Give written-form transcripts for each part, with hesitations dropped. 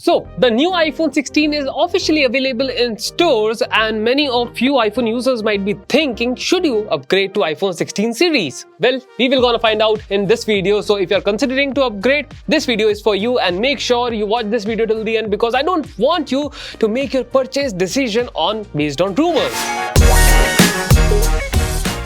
So, the new iPhone 16 is officially available in stores, and many of you iPhone users might be thinking, should you upgrade to iPhone 16 series? Well, we will gonna find out in this video. So if you're considering to upgrade, this video is for you, and make sure you watch this video till the end because I don't want you to make your purchase decision based on rumors.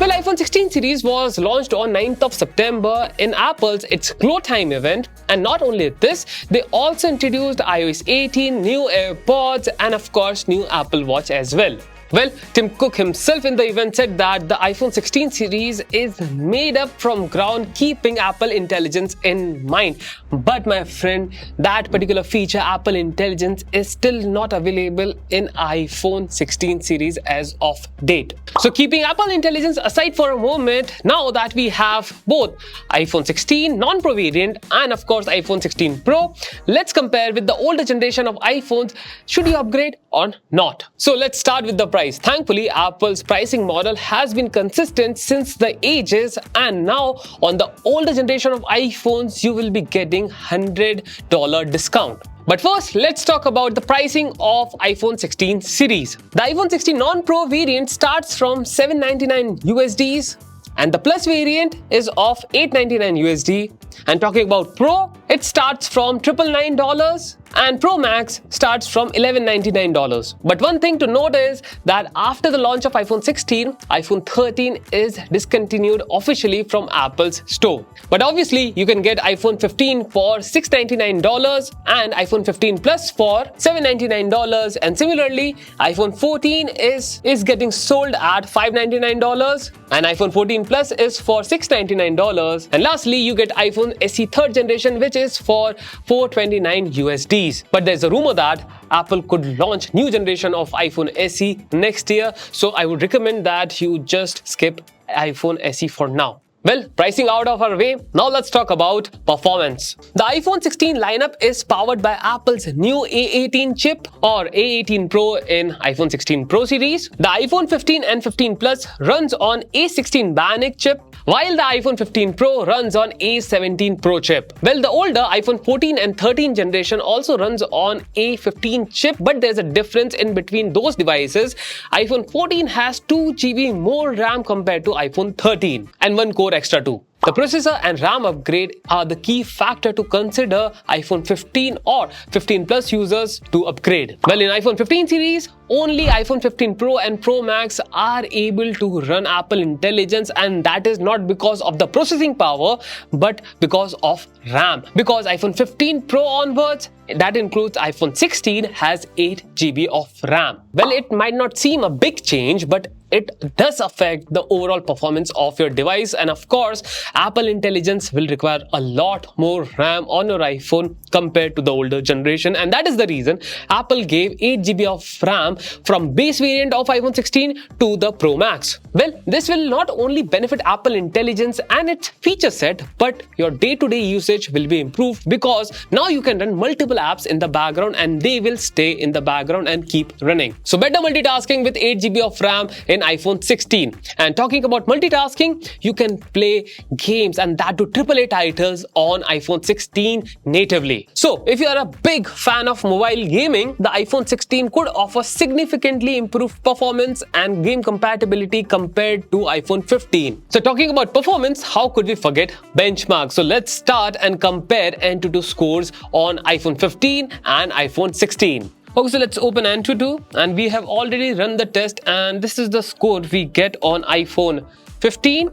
Well, iPhone 16 series was launched on 9th of September in Apple's It's Glow Time event. And not only this, they also introduced iOS 18, new AirPods, and of course, new Apple Watch as well. Well, Tim Cook himself in the event said that the iPhone 16 series is made up from ground keeping Apple Intelligence in mind. But my friend, that particular feature, Apple Intelligence, is still not available in iPhone 16 series as of date. So keeping Apple Intelligence aside for a moment, now that we have both iPhone 16 non-Pro variant and of course iPhone 16 Pro, let's compare with the older generation of iPhones. Should you upgrade or not? So let's start with the price. Thankfully, Apple's pricing model has been consistent since the ages, and now on the older generation of iPhones, you will be getting $100 discount. But first, let's talk about the pricing of iPhone 16 series. The iPhone 16 non-Pro variant starts from $799 USD, and the Plus variant is of $899 USD. And talking about Pro, it starts from $999 and Pro Max starts from $1,199. But one thing to note is that after the launch of iPhone 16, iPhone 13 is discontinued officially from Apple's store. But obviously, you can get iPhone 15 for $699 and iPhone 15 Plus for $799. And similarly, iPhone 14 is getting sold at $599 and iPhone 14 Plus is for $699. And lastly, you get iPhone SE 3rd generation, which is for $429 USD. But there's a rumor that Apple could launch new generation of iPhone SE next year. So I would recommend that you just skip iPhone SE for now. Well, pricing out of our way, now let's talk about performance. The iPhone 16 lineup is powered by Apple's new A18 chip or A18 Pro in iPhone 16 Pro series. The iPhone 15 and 15 Plus runs on A16 Bionic chip, while the iPhone 15 Pro runs on A17 Pro chip. Well, the older iPhone 14 and 13 generation also runs on A15 chip, but there's a difference in between those devices. iPhone 14 has 2 GB more RAM compared to iPhone 13 and 1 core extra too. The processor and RAM upgrade are the key factor to consider iPhone 15 or 15 Plus users to upgrade. Well, in iPhone 15 series, only iPhone 15 Pro and Pro Max are able to run Apple Intelligence, and that is not because of the processing power but because of RAM. Because iPhone 15 Pro onwards, that includes iPhone 16, has 8 GB of RAM. Well, it might not seem a big change, but it does affect the overall performance of your device. And of course, Apple Intelligence will require a lot more RAM on your iPhone compared to the older generation. And that is the reason Apple gave 8 GB of RAM from base variant of iPhone 16 to the Pro Max. Well, this will not only benefit Apple Intelligence and its feature set, but your day-to-day usage will be improved because now you can run multiple apps in the background and they will stay in the background and keep running. So better multitasking with 8 GB of RAM in iPhone 16. And talking about multitasking, you can play games, and that to AAA titles on iPhone 16 natively. So if you are a big fan of mobile gaming, the iPhone 16 could offer significantly improved performance and game compatibility compared to iPhone 15. So talking about performance, how could we forget benchmarks? So let's start and compare Antutu scores on iPhone 15 and iPhone 16. Okay, so let's open Antutu, and we have already run the test, and this is the score we get on iPhone 15.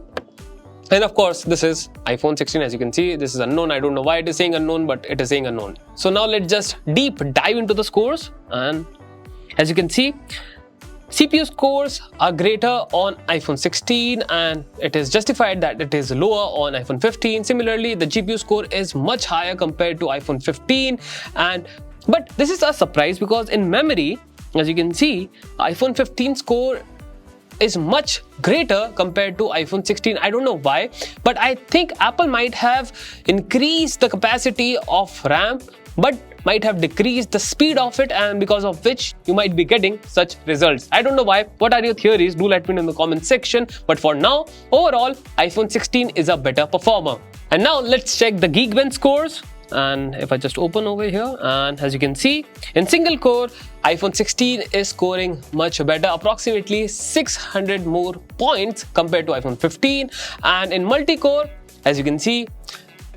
And of course, this is iPhone 16. As you can see, this is unknown. I don't know why it is saying unknown, but it is saying unknown. So now let's just deep dive into the scores. And as you can see, CPU scores are greater on iPhone 16, and it is justified that it is lower on iPhone 15. Similarly, the GPU score is much higher compared to iPhone 15. But this is a surprise because in memory, as you can see, iPhone 15 score is much greater compared to iPhone 16. I don't know why, but I think Apple might have increased the capacity of RAM, but might have decreased the speed of it, and because of which you might be getting such results. I don't know why. What are your theories? Do let me know in the comment section. But for now, overall, iPhone 16 is a better performer. And now let's check the Geekbench scores. and if I just open over here, and as you can see, in single core, iPhone 16 is scoring much better, approximately 600 more points compared to iPhone 15. And in multi-core, as you can see,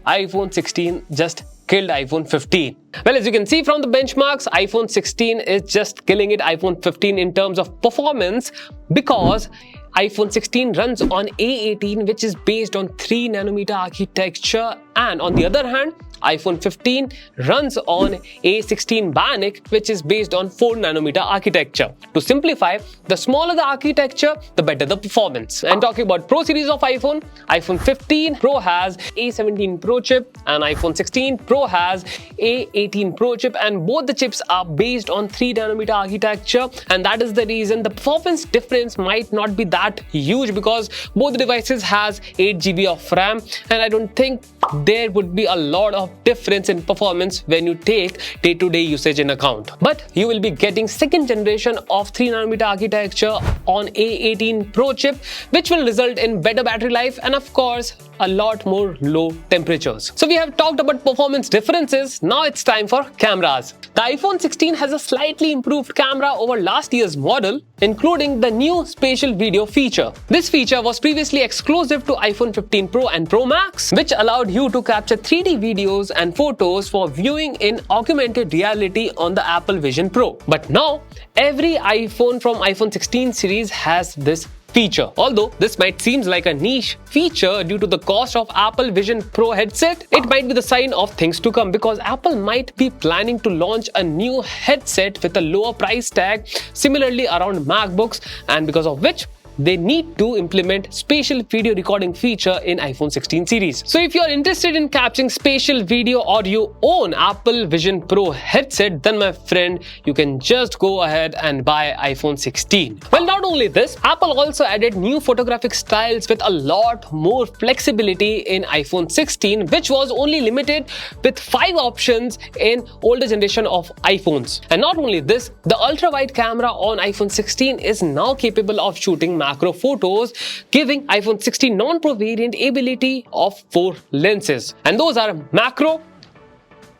iPhone 16 just killed iPhone 15. Well, as you can see from the benchmarks, iPhone 16 is just killing it iPhone 15 in terms of performance, because iPhone 16 runs on A18, which is based on 3nm architecture, and on the other hand, iPhone 15 runs on A16 Bionic, which is based on 4nm architecture. To simplify, the smaller the architecture, the better the performance. And talking about Pro series of iPhone, iPhone 15 Pro has A17 Pro chip and iPhone 16 Pro has A18 Pro chip, and both the chips are based on 3nm architecture, and that is the reason the performance difference might not be that huge, because both the devices has 8GB of RAM, and I don't think there would be a lot of difference in performance when you take day-to-day usage in account. But you will be getting second generation of 3nm architecture on A18 Pro chip, which will result in better battery life and of course a lot more low temperatures. So we have talked about performance differences. Now it's time for cameras. The iPhone 16 has a slightly improved camera over last year's model, including the new spatial video feature. This feature was previously exclusive to iPhone 15 Pro and Pro Max, which allowed you to capture 3D videos and photos for viewing in augmented reality on the Apple Vision Pro. But now, every iPhone from iPhone 16 series has this feature. Although this might seem like a niche feature due to the cost of Apple Vision Pro headset, it might be the sign of things to come, because Apple might be planning to launch a new headset with a lower price tag similarly around MacBooks, and because of which they need to implement spatial video recording feature in iPhone 16 series. So if you're interested in capturing spatial video or you own Apple Vision Pro headset, then my friend, you can just go ahead and buy iPhone 16. Well, not only this, Apple also added new photographic styles with a lot more flexibility in iPhone 16, which was only limited with 5 options in older generation of iPhones. And not only this, the ultra-wide camera on iPhone 16 is now capable of shooting macro photos, giving iPhone 16 non-Pro variant ability of 4 lenses. And those are macro,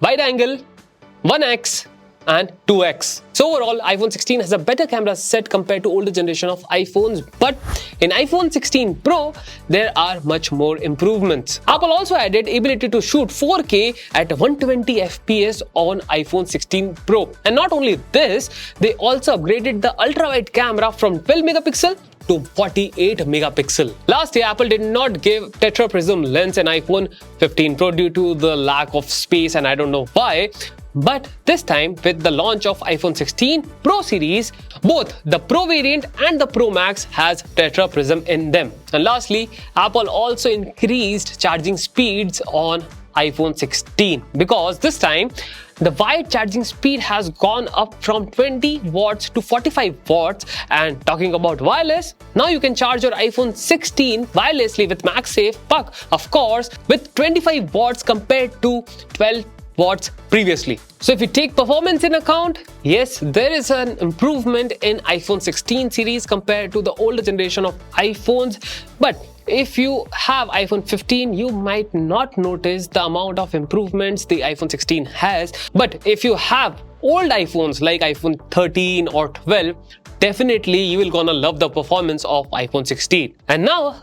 wide angle, 1x and 2x. So overall, iPhone 16 has a better camera set compared to older generation of iPhones, but in iPhone 16 Pro, there are much more improvements. Apple also added ability to shoot 4K at 120 FPS on iPhone 16 Pro. And not only this, they also upgraded the ultra-wide camera from 12 megapixel to 48 megapixel. Last year, Apple did not give tetra prism lens in iPhone 15 Pro due to the lack of space, and I don't know why. But this time, with the launch of iPhone 16 Pro series, both the Pro variant and the Pro Max has tetra prism in them. And lastly, Apple also increased charging speeds on iPhone 16, because this time the wired charging speed has gone up from 20 watts to 45 watts. And talking about wireless, now you can charge your iPhone 16 wirelessly with MagSafe puck, of course, with 25 watts compared to 12 watts previously. So if you take performance in account, yes, there is an improvement in iPhone 16 series compared to the older generation of iPhones. But if you have iPhone 15, you might not notice the amount of improvements the iPhone 16 has. But if you have old iPhones like iPhone 13 or 12, definitely you will gonna love the performance of iPhone 16. And now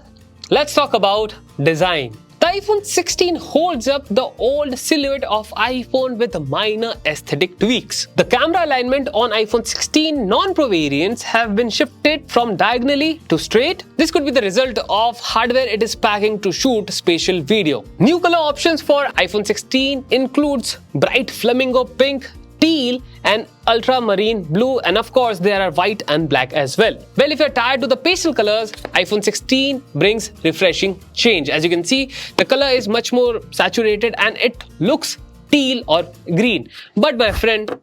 let's talk about design. The iPhone 16 holds up the old silhouette of iPhone with minor aesthetic tweaks. The camera alignment on iPhone 16 non-Pro variants have been shifted from diagonally to straight. This could be the result of hardware it is packing to shoot spatial video. New color options for iPhone 16 includes bright flamingo pink, teal and ultramarine blue, and of course there are white and black as well. Well, if you're tired to the pastel colors, iPhone 16 brings refreshing change. As you can see, the color is much more saturated and it looks teal or green. But my friend,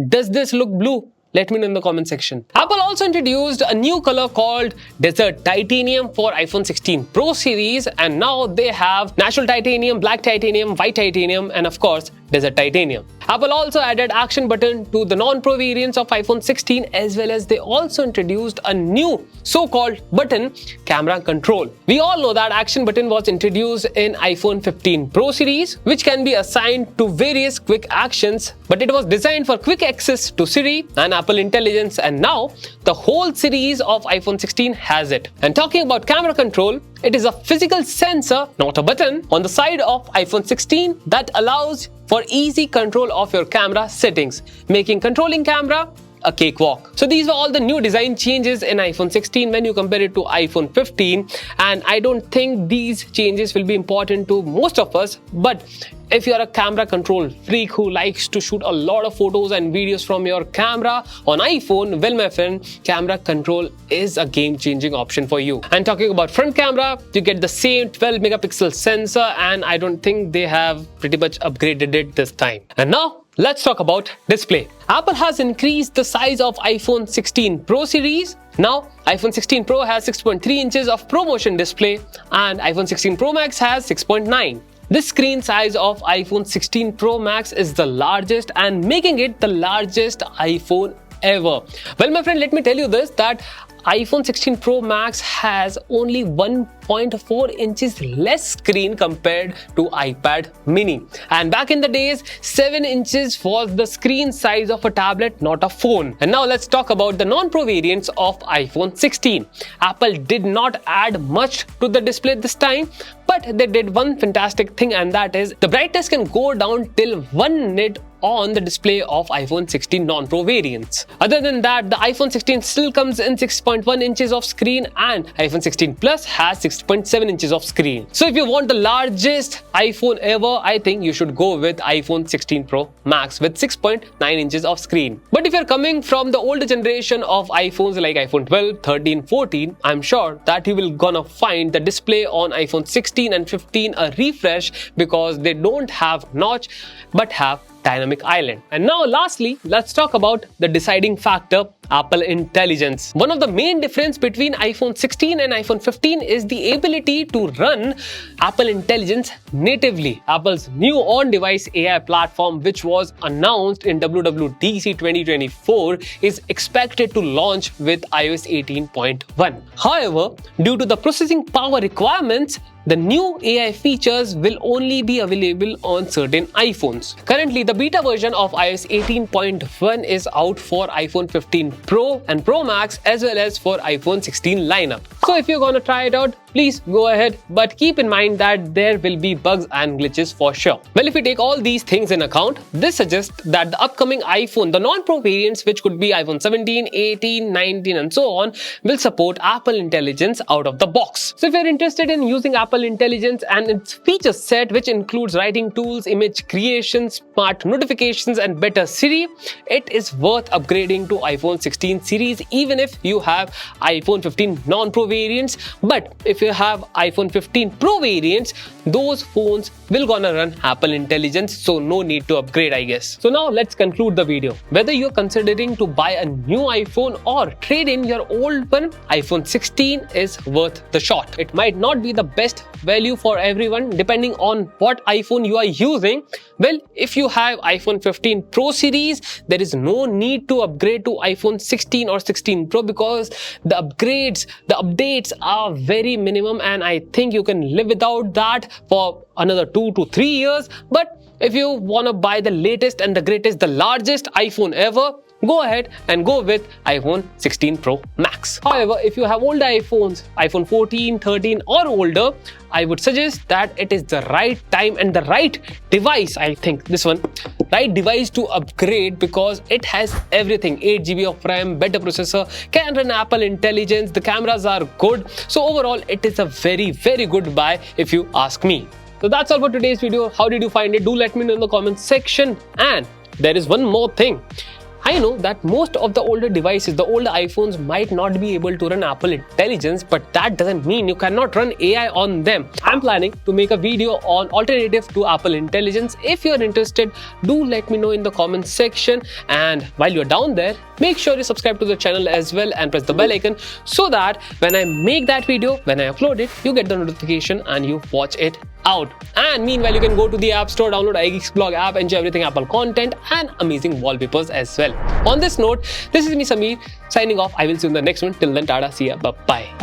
does this look blue? Let me know in the comment section. Apple also introduced a new color called Desert Titanium for iPhone 16 Pro series, and now they have natural titanium, black titanium, white titanium and of course desert titanium. Apple also added action button to the non-Pro variants of iPhone 16, as well as they also introduced a new so-called button camera control. We all know that action button was introduced in iPhone 15 Pro series, which can be assigned to various quick actions, but it was designed for quick access to Siri and Apple Intelligence, and now the whole series of iPhone 16 has it. And talking about camera control, it is a physical sensor, not a button, on the side of iPhone 16 that allows for easy control of your camera settings, making controlling camera a cakewalk. So these were all the new design changes in iPhone 16 when you compare it to iPhone 15, and I don't think these changes will be important to most of us, but if you're a camera control freak who likes to shoot a lot of photos and videos from your camera on iPhone, well my friend, camera control is a game-changing option for you. And talking about front camera, you get the same 12 megapixel sensor, and I don't think they have pretty much upgraded it this time. And now let's talk about display. Apple has increased the size of iPhone 16 Pro series. Now, iPhone 16 Pro has 6.3 inches of ProMotion display and iPhone 16 Pro Max has 6.9. This screen size of iPhone 16 Pro Max is the largest and making it the largest iPhone ever. Well, my friend, let me tell you this, that iPhone 16 Pro Max has only 1.4 inches less screen compared to iPad mini. And back in the days, 7 inches was the screen size of a tablet, not a phone. And now let's talk about the non-Pro variants of iPhone 16. Apple did not add much to the display this time, but they did one fantastic thing, and that is the brightness can go down till 1 nit on the display of iPhone 16 non-Pro variants. Other than that, the iPhone 16 still comes in 6.1 inches of screen and iPhone 16 Plus has 6.7 inches of screen. So if you want the largest iPhone ever, I think you should go with iPhone 16 Pro Max with 6.9 inches of screen. But if you're coming from the older generation of iPhones like iPhone 12, 13, 14, I'm sure that you will gonna find the display on iPhone 16 and 15 a refresh because they don't have notch but have dynamic island. And now lastly, let's talk about the deciding factor, Apple Intelligence. One of the main difference between iPhone 16 and iPhone 15 is the ability to run Apple Intelligence natively. Apple's new on-device AI platform, which was announced in WWDC 2024, is expected to launch with iOS 18.1. However, due to the processing power requirements, the new AI features will only be available on certain iPhones. Currently, the beta version of iOS 18.1 is out for iPhone 15 Pro and Pro Max as well as for iPhone 16 lineup. So if you're gonna try it out, please go ahead, but keep in mind that there will be bugs and glitches for sure. Well, if we take all these things in account, this suggests that the upcoming iPhone, the non-Pro variants, which could be iPhone 17, 18, 19 and so on, will support Apple Intelligence out of the box. So if you're interested in using Apple Intelligence and its feature set, which includes writing tools, image creation, smart notifications and better Siri, it is worth upgrading to iPhone 16 series even if you have iPhone 15 non-Pro variants. But if you have iPhone 15 Pro variants, those phones will gonna run Apple Intelligence, so no need to upgrade, I guess. So now let's conclude the video. Whether you're considering to buy a new iPhone or trade in your old one, iPhone 16 is worth the shot. It might not be the best value for everyone depending on what iPhone you are using. Well, if you have iPhone 15 Pro series, there is no need to upgrade to iPhone 16 or 16 Pro because the updates are very minimum, and I think you can live without that for another 2 to 3 years. But if you want to buy the latest and the greatest, the largest iPhone ever, go ahead and go with iPhone 16 Pro Max. However, if you have older iPhones, iPhone 14, 13 or older, I would suggest that it is the right time and the right device, I think this one, right device to upgrade because it has everything. 8 GB of RAM, better processor, can run Apple Intelligence, the cameras are good. So overall, it is a very, very good buy if you ask me. So that's all for today's video. How did you find it? Do let me know in the comment section. And there is one more thing. I know that most of the older devices, the older iPhones might not be able to run Apple Intelligence, but that doesn't mean you cannot run AI on them. I'm planning to make a video on alternative to Apple Intelligence. If you're interested, do let me know in the comments section. And while you're down there, make sure you subscribe to the channel as well and press the bell icon so that when I make that video, when I upload it, you get the notification and you watch it out. And meanwhile, you can go to the App Store, download iGeeksblog app, enjoy everything Apple content and amazing wallpapers as well. On this note, this is me Sameer signing off. I will see you in the next one. Till then, tada, see ya, bye bye.